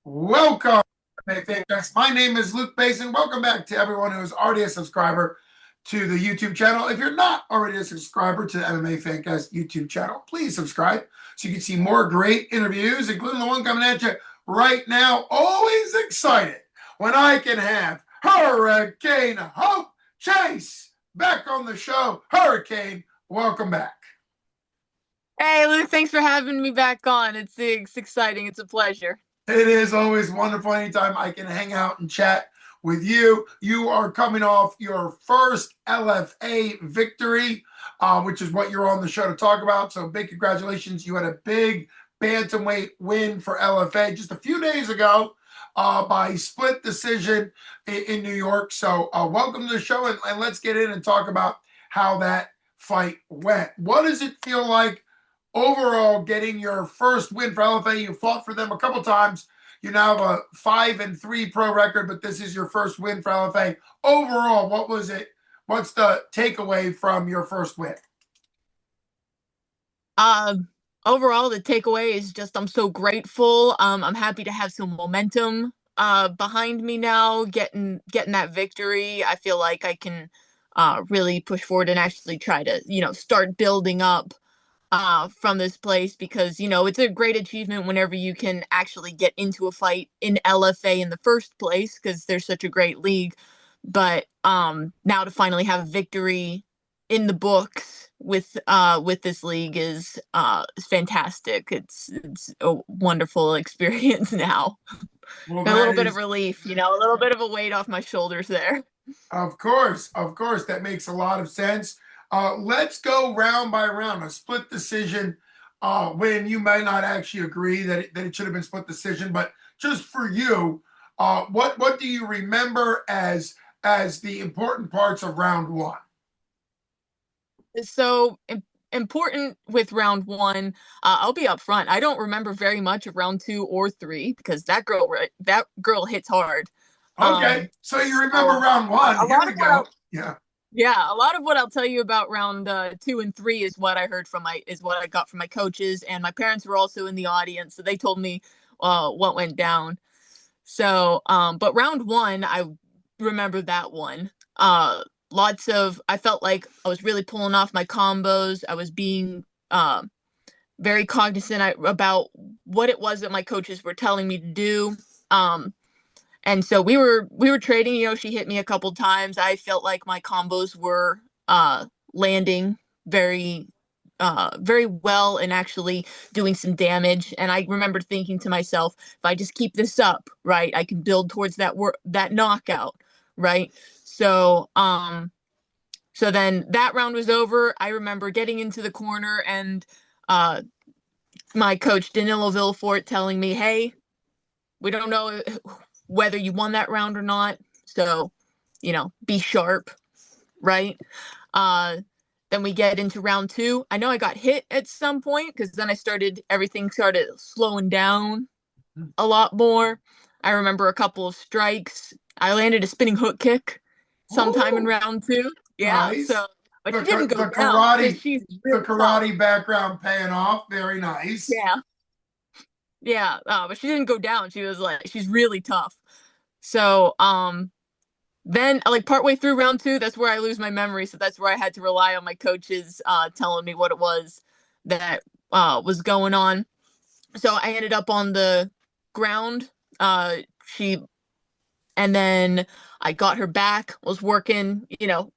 Welcome, MMA Fan Fest. My name is Luke Basin. Welcome back to everyone who is already a subscriber to the YouTube channel. If you're not already a subscriber to the MMA Fancast YouTube channel, please subscribe so you can see more great interviews, including the one coming at you right now. Always excited when I can have Hurricane Hope Chase back on the show. Hurricane, welcome back. Hey, Luke, thanks for having me back on. It's exciting. It's a pleasure. It is always wonderful anytime I can hang out and chat with you. You are coming off your first LFA victory, which is what you're on the show to talk about. So big congratulations. You had a big bantamweight win for LFA just a few days ago by split decision in New York. So welcome to the show, and let's get in and talk about how that fight went. What does it feel like overall getting your first win for LFA? You fought for them a couple times. You now have a 5-3 pro record, but this is your first win for LFA. Overall, what was it? What's the takeaway from your first win? Uh, Overall, the takeaway is just I'm so grateful. I'm happy to have some momentum behind me now, getting that victory. I feel like I can really push forward and actually try to, start building up from this place because, it's a great achievement whenever you can actually get into a fight in LFA in the first place because there's such a great league. But now to finally have a victory in the books with this league is fantastic. It's a wonderful experience now. Well, Got a that little bit of is, relief, a little bit of a weight off my shoulders there. of course, that makes a lot of sense. Let's go round by round. A split decision when you may not actually agree that it should have been split decision, but just for you, what do you remember as the important parts of round one? So important with round one. I'll be upfront. I don't remember very much of round two or three because that girl hits hard. Okay, so you remember So round one. a Here lot we of what go. Yeah. a lot of what I'll tell you about round two and three is what I heard from my is what I got from my coaches, and my parents were also in the audience, so they told me what went down. So, but round one, I remember that one. I felt like I was really pulling off my combos. I was being very cognizant about what it was that my coaches were telling me to do. Um, and so we were trading. She hit me a couple times. I felt like my combos were landing very very well and actually doing some damage. And I remember thinking to myself, if I just keep this up, right, I can build towards that knockout, right? So so then that round was over. I remember getting into the corner and uh my coach Danilo Villafort telling me, "Hey, we don't know whether you won that round or not, so be sharp," right? Uh, then we get into round two. I know I got hit at some point because then everything started slowing down a lot more. I remember a couple of strikes. I landed a spinning hook kick sometime in Oh, round two. Yeah, nice. so, but The she didn't go the down because karate she's the really tough. karate background paying off. Very nice. Yeah, yeah, but she didn't go down. She's really tough. So, then like partway through round two, that's where I lose my memory. So that's where I had to rely on my coaches telling me what it was that was going on. So I ended up on the ground. She and then I got her back, was working,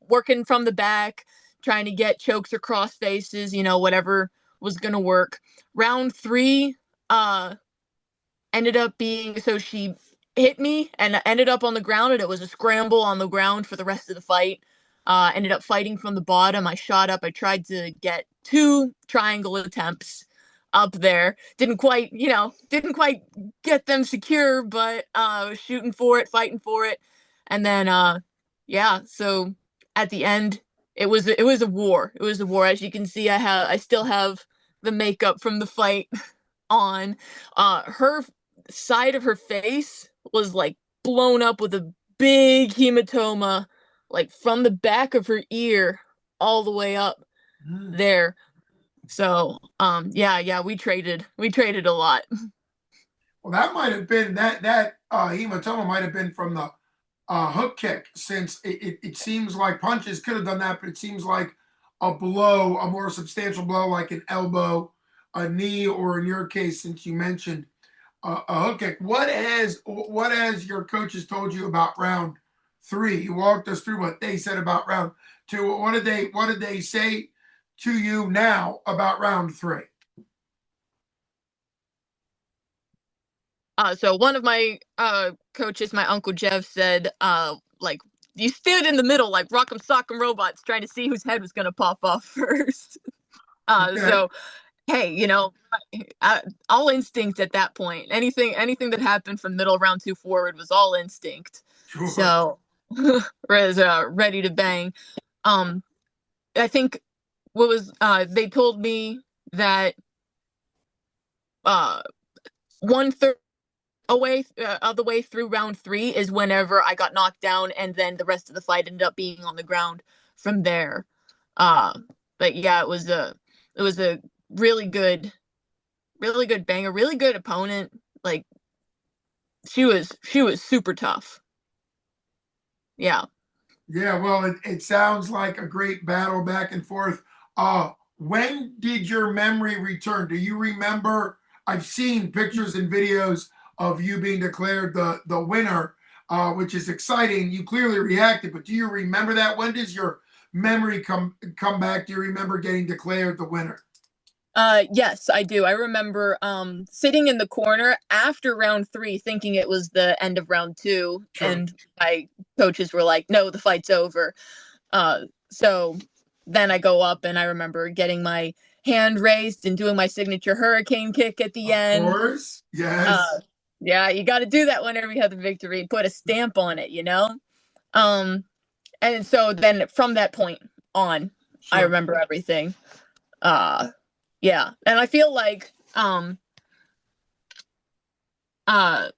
working from the back, trying to get chokes or cross faces, whatever was gonna work. Round three, uh ended up being so she hit me and ended up on the ground, and it was a scramble on the ground for the rest of the fight. Ended up fighting from the bottom. I shot up. I tried to get two triangle attempts up there. Didn't quite get them secure, but I was shooting for it, fighting for it. And then yeah, so at the end it was a war. It was a war. As you can see, I still have the makeup from the fight on. Her side of her face was like blown up with a big hematoma, like from the back of her ear all the way up Mm. there. So, yeah, we traded a lot. Well, that might have been that hematoma might have been from the hook kick, since it seems like punches could have done that, but it seems like a blow, a more substantial blow, like an elbow, a knee, or in your case, since you mentioned a hook kick. What has your coaches told you about round three? You walked us through what they said about round two. What did they say to you now about round three? So one of my coaches, my uncle Jeff, said, like, you stood in the middle like Rock'em Sock'em Robots, trying to see whose head was gonna pop off first. Okay, So hey, all instinct at that point. Anything that happened from middle of round two forward was all instinct. sure. So was ready to bang. Um, I think what was they told me that uh 1/3 away of the way through round three is whenever I got knocked down, and then the rest of the fight ended up being on the ground from there. Uh, but yeah, it was a really good, really good banger, really good opponent. Like she was super tough. Yeah. Yeah, well, it sounds like a great battle back and forth. When did your memory return? Do you remember? I've seen pictures and videos of you being declared the winner, which is exciting. You clearly reacted, but do you remember that? When does your memory come back? Do you remember getting declared the winner? Yes, I do. I remember sitting in the corner after round three, thinking it was the end of round two, Sure. and my coaches were like, "No, the fight's over." So then I go up, and I remember getting my hand raised and doing my signature hurricane kick at the Of end. course. Uh, Yes. yeah, you got to do that whenever you have the victory, put a stamp on it. Um, and so then from that point on, I Sure. remember everything. Uh, yeah, and I feel like uh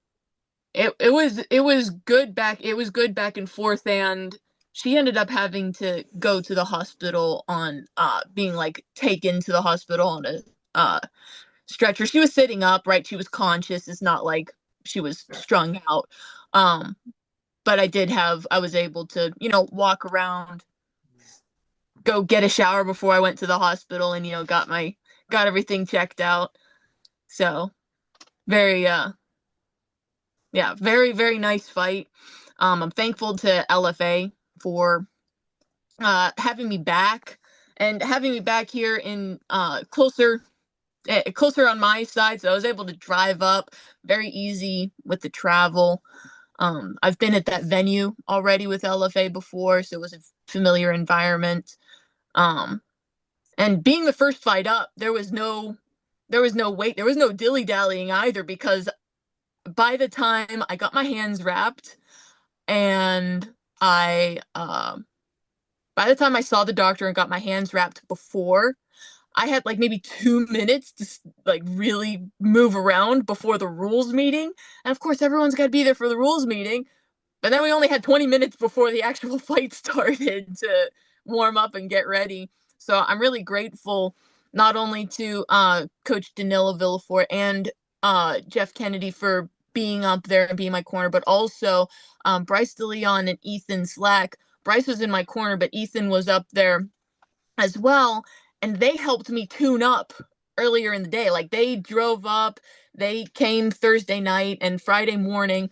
it was good back and forth, and she ended up having to go to the hospital on being like taken to the hospital on a uh stretcher. She was sitting up, right? She was conscious. It's not like she was Yeah. strung out. um but I was able to, walk around, go get a shower before I went to the hospital, and got everything checked out. So very yeah, very, very nice fight. I'm thankful to LFA for having me back, and having me back here in closer on my side, so I was able to drive up very easy with the travel. I've been at that venue already with LFA before, so it was a familiar environment. Um, and being the first fight up, there was no wait, there was no dilly dallying either, because by the time I got my hands wrapped, and I by the time I saw the doctor and got my hands wrapped before, I had like maybe 2 minutes to like really move around before the rules meeting. And of course, everyone's got to be there for the rules meeting. But then we only had 20 minutes before the actual fight started to warm up and get ready. So I'm really grateful not only to Coach Danilo Villafort and Jeff Kennedy for being up there and being my corner, but also Bryce DeLeon and Ethan Slack. Bryce was in my corner, but Ethan was up there as well, and they helped me tune up earlier in the day. Like, they drove up, they came Thursday night, and Friday morning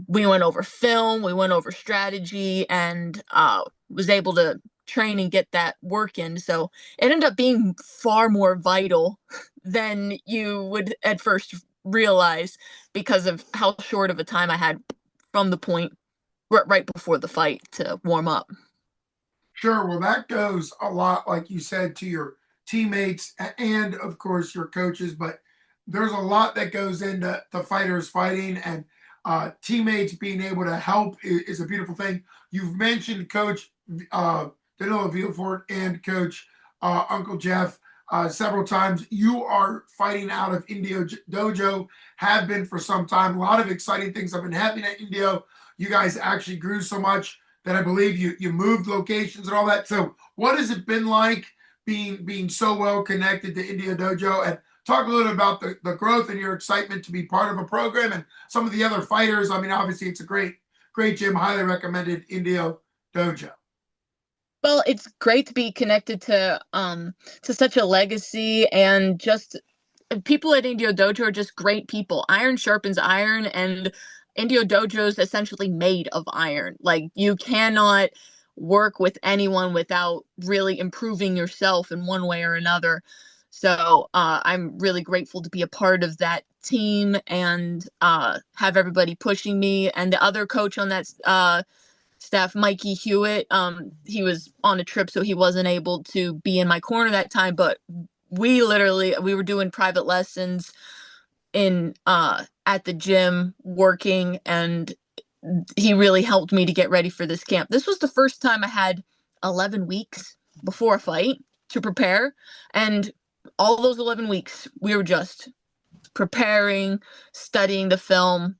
we went over film, we went over strategy, and was able to train and get that work in. So it ended up being far more vital than you would at first realize, because of how short of a time I had from the point right before the fight to warm up. Sure. Well, that goes a lot, like you said, to your teammates and, of course, your coaches. But there's a lot that goes into the fighters fighting, and teammates being able to help is a beautiful thing. You've mentioned Coach uh, Danilo Villefort and Coach Uncle Jeff several times. You are fighting out of Indio Dojo, have been for some time. A lot of exciting things have been happening at Indio. You guys actually grew so much that I believe you moved locations and all that. So what has it been like being so well connected to India Dojo? And talk a little about the growth and your excitement to be part of a program and some of the other fighters. I mean, obviously, it's a great gym, highly recommended Indio Dojo. Well, it's great to be connected to such a legacy, and just people at Indio Dojo are just great people. Iron sharpens iron, and Indio Dojo is essentially made of iron. Like, you cannot work with anyone without really improving yourself in one way or another. So I'm really grateful to be a part of that team, and have everybody pushing me. And the other coach on that staff, Mikey Hewitt, he was on a trip, so he wasn't able to be in my corner that time. But we were doing private lessons in at the gym working, and he really helped me to get ready for this camp. This was the first time I had 11 weeks before a fight to prepare, and all those 11 weeks we were just preparing, studying the film,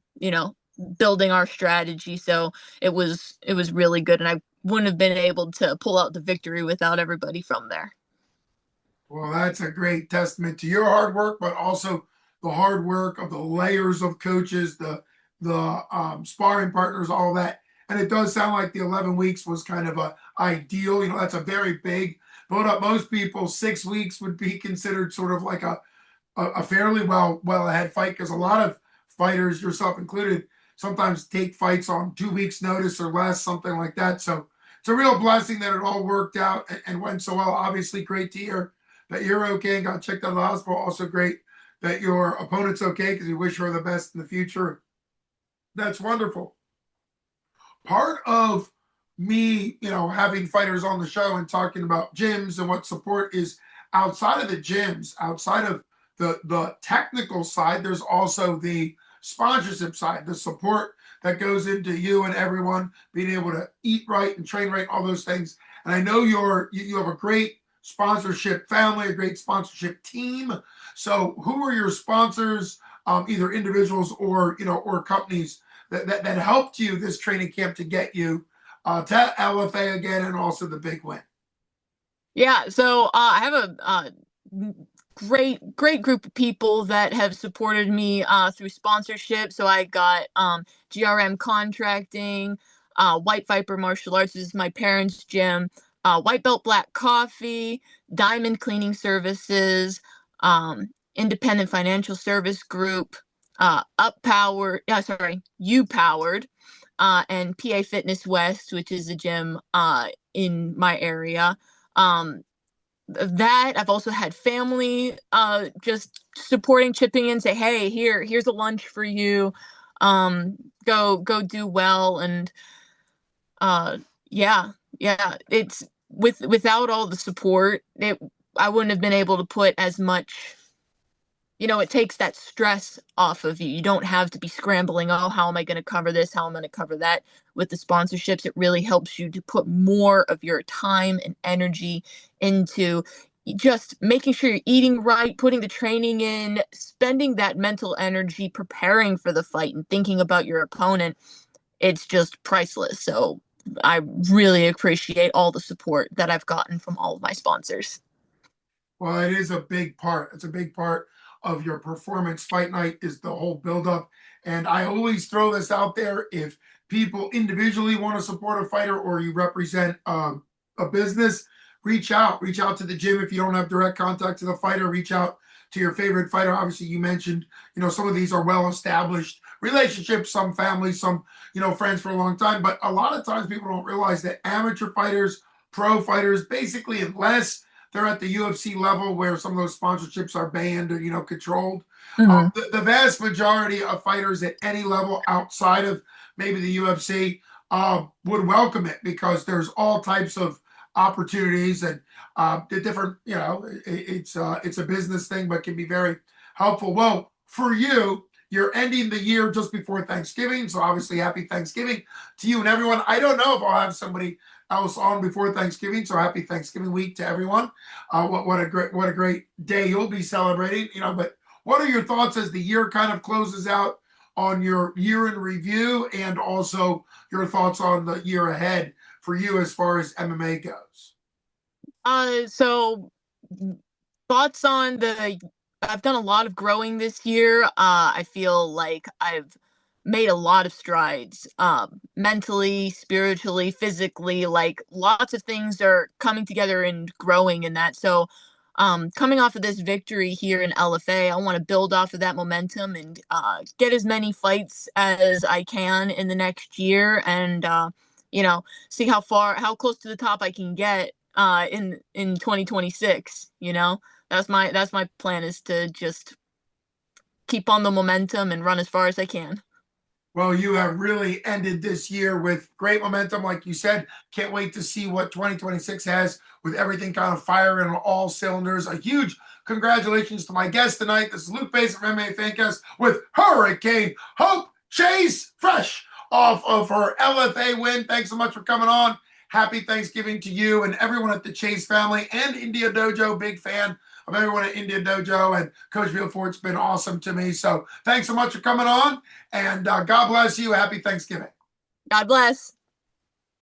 building our strategy. So it was really good, and I wouldn't have been able to pull out the victory without everybody from there. Well, that's a great testament to your hard work, but also the hard work of the layers of coaches, the sparring partners, all that. And it does sound like the 11 weeks was kind of a ideal. That's a very big build up. Most people 6 weeks would be considered sort of like a fairly well ahead fight, because a lot of fighters, yourself included, sometimes take fights on 2 weeks notice or less, something like that. So it's a real blessing that it all worked out and went so well. Obviously, great to hear that you're okay and got checked out of the hospital. Also great that your opponent's okay, because we wish her the best in the future. That's wonderful. Part of me, having fighters on the show and talking about gyms and what support is outside of the gyms, outside of the technical side, there's also the sponsorship side, the support that goes into you and everyone being able to eat right and train right, all those things. And I know you have a great sponsorship family, a great sponsorship team. So who are your sponsors, either individuals or companies that helped you this training camp to get you to LFA again, and also the big win? Yeah, so I have a great group of people that have supported me through sponsorship. So I got GRM Contracting, White Viper Martial Arts, this is my parents' gym, White Belt Black Coffee, Diamond Cleaning Services, Independent Financial Service Group, Up Power, sorry, U Powered, and PA Fitness West, which is a gym in my area. That I've also had family just supporting, chipping in, say, hey, here's a lunch for you, go do well. And uh yeah, it's without all the support, I wouldn't have been able to put as much. It takes that stress off of you. You don't have to be scrambling, oh, how am I going to cover this? How am I going to cover that? With the sponsorships, it really helps you to put more of your time and energy into just making sure you're eating right, putting the training in, spending that mental energy preparing for the fight and thinking about your opponent. It's just priceless. So I really appreciate all the support that I've gotten from all of my sponsors. Well, it is a big part. It's a big part of your performance. Fight night is the whole buildup. And I always throw this out there. If people individually want to support a fighter, or you represent a business, reach out. Reach out to the gym. If you don't have direct contact to the fighter, reach out to your favorite fighter. Obviously, you mentioned, some of these are well-established relationships, some families, some, friends for a long time. But a lot of times people don't realize that amateur fighters, pro fighters, basically, unless they're at the UFC level where some of those sponsorships are banned or controlled. Mm-hmm. The vast majority of fighters at any level outside of maybe the UFC would welcome it, because there's all types of opportunities, and the different, it's a business thing, but can be very helpful. Well, for you, you're ending the year just before Thanksgiving, so obviously happy Thanksgiving to you and everyone. I don't know if I'll have somebody else on before Thanksgiving, so happy Thanksgiving week to everyone. What a great day you'll be celebrating. But what are your thoughts as the year kind of closes out, on your year in review, and also your thoughts on the year ahead for you as far as MMA goes? So thoughts on the I've done a lot of growing this year. I feel like I've made a lot of strides, mentally, spiritually, physically. Like lots of things are coming together and growing in that. So, coming off of this victory here in LFA, I want to build off of that momentum and get as many fights as I can in the next year, and you know, see how close to the top I can get in 2026. That's my plan, is to just keep on the momentum and run as far as I can. Well, you have really ended this year with great momentum, like you said. Can't wait to see what 2026 has with everything kind of firing on all cylinders. A huge congratulations to my guest tonight. This is Luke Bass from MMA Fancast with Hurricane Hope Chase Fresh off of her LFA win. Thanks so much for coming on. Happy Thanksgiving to you and everyone at the Chase family and Indio Dojo. Big fan of everyone at Indio Dojo, and Coach Beaufort's been awesome to me. So thanks so much for coming on, and God bless you. Happy Thanksgiving. God bless.